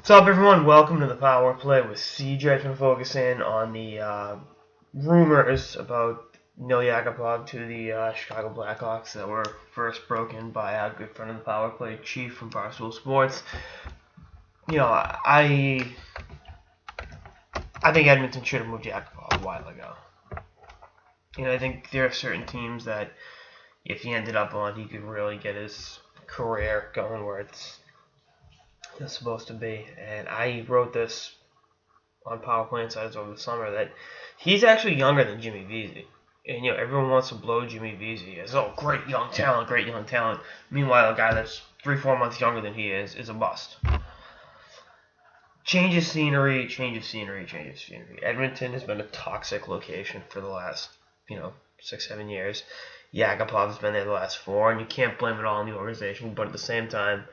What's up, everyone? Welcome to the Power Play with CJ. I've been focusing on the rumors about Yakupov to the Chicago Blackhawks that were first broken by a good friend of the Power Play, Chief from Barstool Sports. I think Edmonton should have moved Yakupov a while ago. I think there are certain teams that if he ended up on, he could really get his career going where it's supposed to be. And I wrote this on Power Play Insiders over the summer that he's actually younger than Jimmy Vesey. And everyone wants to blow Jimmy Vesey as great young talent. Meanwhile, a guy that's 3-4 months younger than he is a bust. Change of scenery. Edmonton has been a toxic location for the last 6-7 years. Yakupov has been there the last 4, and you can't blame it all on the organization. But at the same time,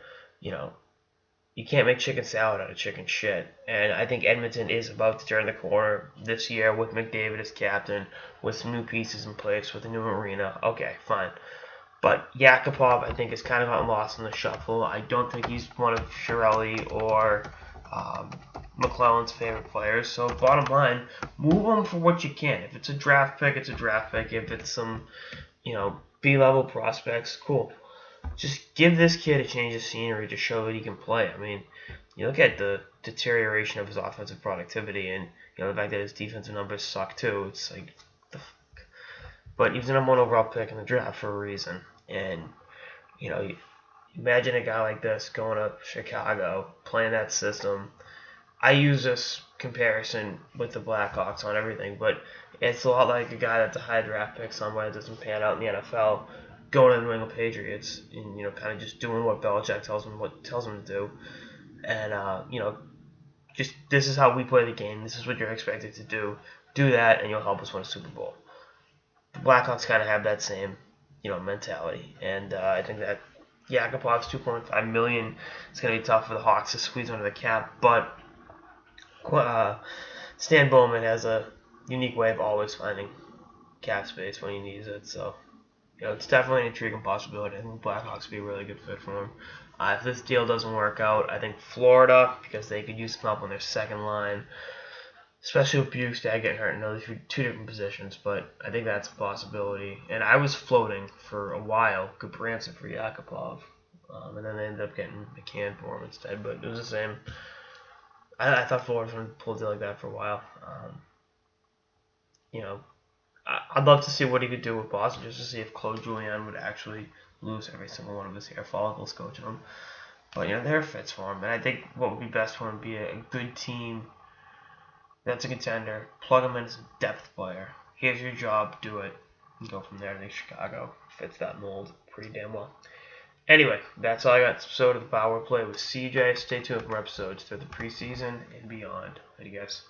you can't make chicken salad out of chicken shit. And I think Edmonton is about to turn the corner this year with McDavid as captain, with some new pieces in place, with a new arena. Okay, fine. But Yakupov, I think, has kind of gotten lost in the shuffle. I don't think he's one of Chiarelli or McClellan's favorite players. So bottom line, move him for what you can. If it's a draft pick, it's a draft pick. If it's some, B-level prospects, cool. Just give this kid a change of scenery to show that he can play. I mean, you look at the deterioration of his offensive productivity, and the fact that his defensive numbers suck too. It's like, the fuck. But he was the number 1 overall pick in the draft for a reason. And imagine a guy like this going to Chicago, playing that system. I use this comparison with the Blackhawks on everything, but it's a lot like a guy that's a high draft pick somewhere that doesn't pan out in the NFL, going to the New England Patriots and kind of just doing what Belichick tells him to do, and just this is how we play the game. This is what you're expected to do. Do that, and you'll help us win a Super Bowl. The Blackhawks kind of have that same mentality, and I think that Yakupov's $2.5 million is going to be tough for the Hawks to squeeze under the cap, but Stan Bowman has a unique way of always finding cap space when he needs it, so. It's definitely an intriguing possibility. I think the Blackhawks would be a really good fit for him. If this deal doesn't work out, I think Florida, because they could use some help on their second line, especially with Bukestad getting hurt. I know there's 2 different positions, but I think that's a possibility. And I was floating for a while Gudbranson for Yakupov, and then they ended up getting McCann for him instead. But it was the same. I thought Florida was going to pull a deal like that for a while. I'd love to see what he could do with Boston, just to see if Claude Julien would actually lose every single one of his hair follicles coaching him. But there are fits for him, and I think what would be best for him would be a good team that's a contender. Plug him in as a depth player. Here's your job, do it, and go from there. I think Chicago fits that mold pretty damn well. Anyway, that's all I got. Episode of the Power Play with CJ. Stay tuned for episodes through the preseason and beyond. Later, guys.